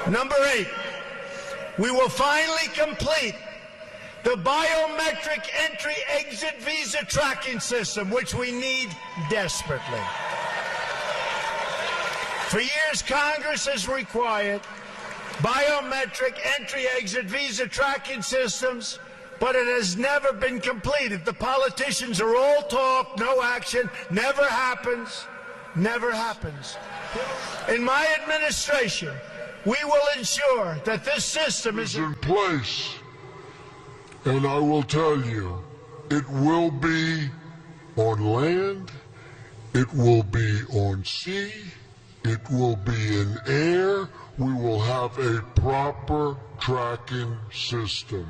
Number 8, we will finally complete the biometric entry-exit visa tracking system, which we need desperately. For years, Congress has required biometric entry-exit visa tracking systems, but it has never been completed. The politicians are all talk, no action, never happens, never happens. In my administration, we will ensure that this system is in place. And I will tell you, it will be on land, it will be on sea, it will be in air. We will have a proper tracking system.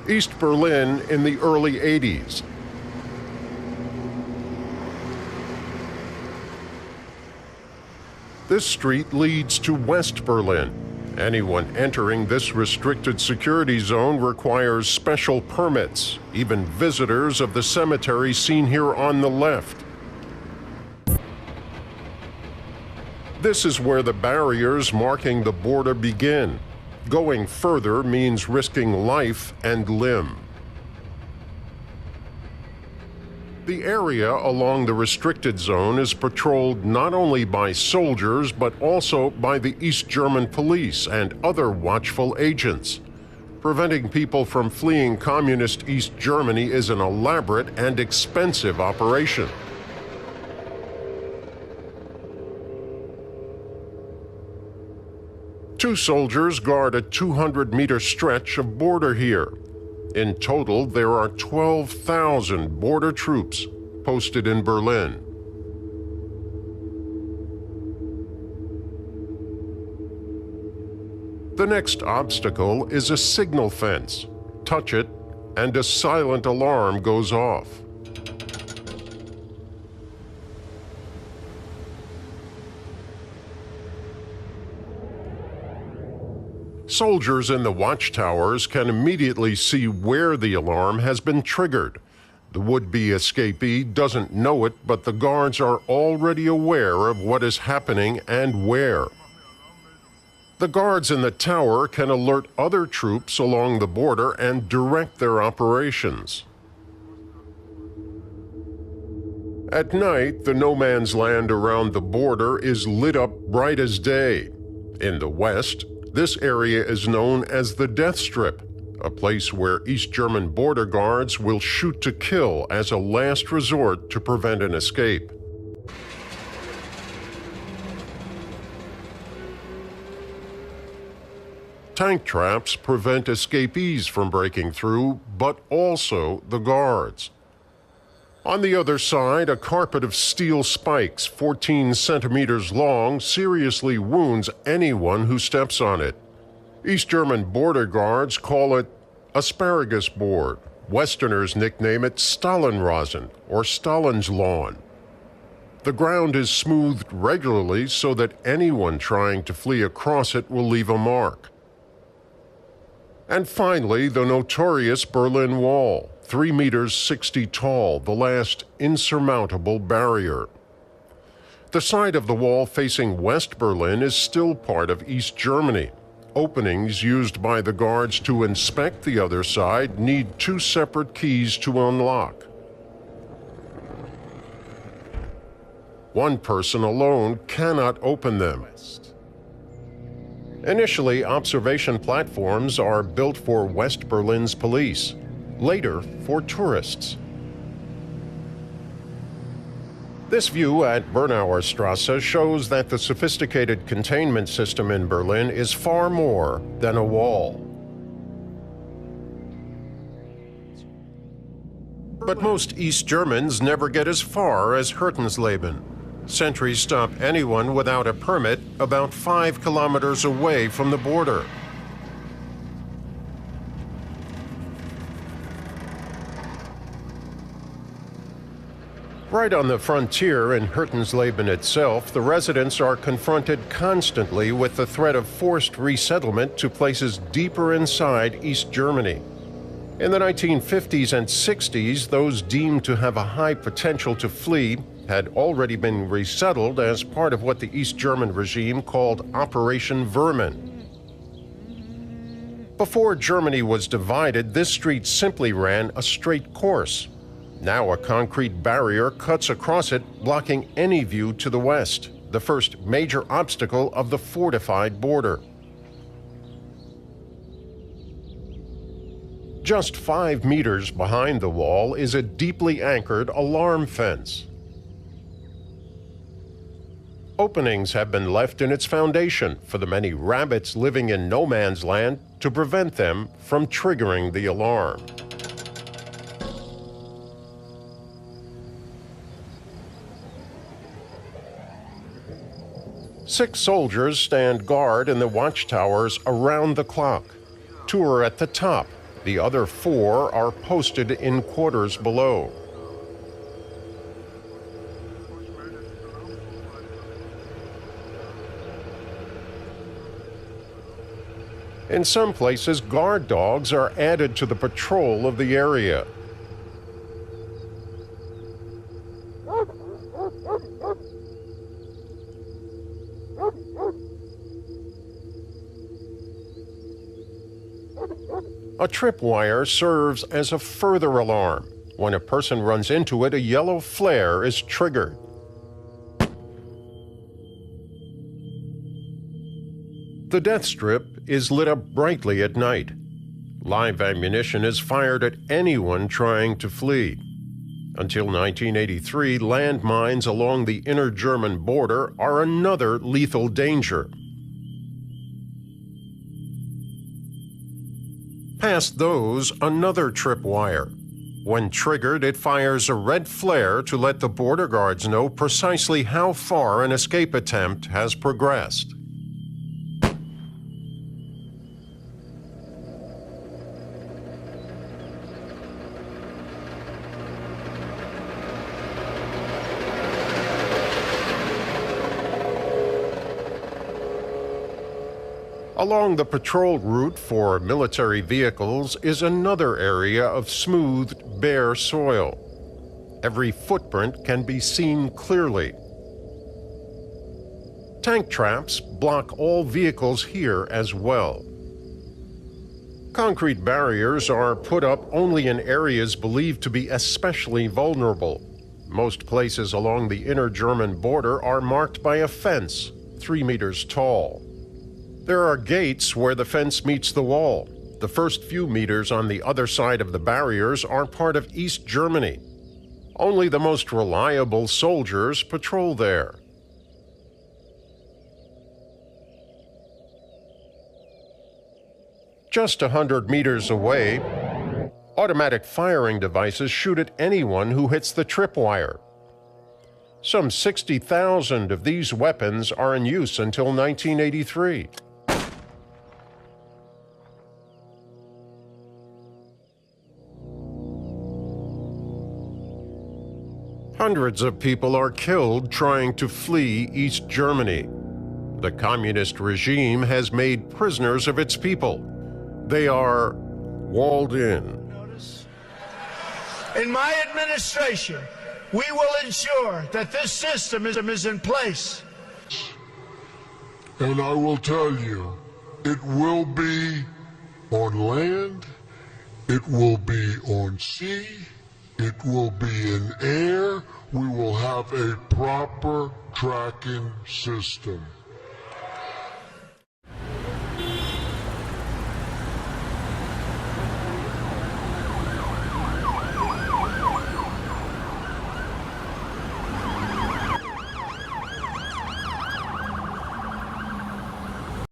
East Berlin in the early 80s. This street leads to West Berlin. Anyone entering this restricted security zone requires special permits, even visitors of the cemetery seen here on the left. This is where the barriers marking the border begin. Going further means risking life and limb. The area along the restricted zone is patrolled not only by soldiers, but also by the East German police and other watchful agents. Preventing people from fleeing communist East Germany is an elaborate and expensive operation. Two soldiers guard a 200-meter stretch of border here. In total, there are 12,000 border troops posted in Berlin. The next obstacle is a signal fence. Touch it, and a silent alarm goes off. Soldiers in the watchtowers can immediately see where the alarm has been triggered. The would-be escapee doesn't know it, but the guards are already aware of what is happening and where. The guards in the tower can alert other troops along the border and direct their operations. At night, the no-man's land around the border is lit up bright as day. In the West, this area is known as the Death Strip, a place where East German border guards will shoot to kill as a last resort to prevent an escape. Tank traps prevent escapees from breaking through, but also the guards. On the other side, a carpet of steel spikes, 14 centimeters long, seriously wounds anyone who steps on it. East German border guards call it asparagus board. Westerners nickname it Stalinrasen, or Stalin's lawn. The ground is smoothed regularly so that anyone trying to flee across it will leave a mark. And finally, the notorious Berlin Wall, 3 meters 60 tall, the last insurmountable barrier. The side of the wall facing West Berlin is still part of East Germany. Openings used by the guards to inspect the other side need 2 separate keys to unlock. One person alone cannot open them. Initially, observation platforms are built for West Berlin's police, later for tourists. This view at Bernauerstrasse shows that the sophisticated containment system in Berlin is far more than a wall. But most East Germans never get as far as Hürtensleben. Sentries stop anyone without a permit about 5 kilometers away from the border. Right on the frontier in Hürtensleben itself, the residents are confronted constantly with the threat of forced resettlement to places deeper inside East Germany. In the 1950s and 60s, those deemed to have a high potential to flee had already been resettled as part of what the East German regime called Operation Vermin. Before Germany was divided, this street simply ran a straight course. Now a concrete barrier cuts across it, blocking any view to the west, the first major obstacle of the fortified border. Just 5 meters behind the wall is a deeply anchored alarm fence. Openings have been left in its foundation for the many rabbits living in no man's land to prevent them from triggering the alarm. Six soldiers stand guard in the watchtowers around the clock. 2 are at the top. The other 4 are posted in quarters below. In some places, guard dogs are added to the patrol of the area. A tripwire serves as a further alarm. When a person runs into it, a yellow flare is triggered. The death strip is lit up brightly at night. Live ammunition is fired at anyone trying to flee. Until 1983, landmines along the inner German border are another lethal danger. Past those, another tripwire. When triggered, it fires a red flare to let the border guards know precisely how far an escape attempt has progressed. Along the patrol route for military vehicles is another area of smoothed, bare soil. Every footprint can be seen clearly. Tank traps block all vehicles here as well. Concrete barriers are put up only in areas believed to be especially vulnerable. Most places along the inner German border are marked by a fence, 3 meters tall. There are gates where the fence meets the wall. The first few meters on the other side of the barriers are part of East Germany. Only the most reliable soldiers patrol there. Just 100 meters away, automatic firing devices shoot at anyone who hits the tripwire. Some 60,000 of these weapons are in use until 1983. Hundreds of people are killed trying to flee East Germany. The communist regime has made prisoners of its people. They are walled in. In my administration, we will ensure that this system is in place. And I will tell you, it will be on land, it will be on sea, it will be in air. We will have a proper tracking system.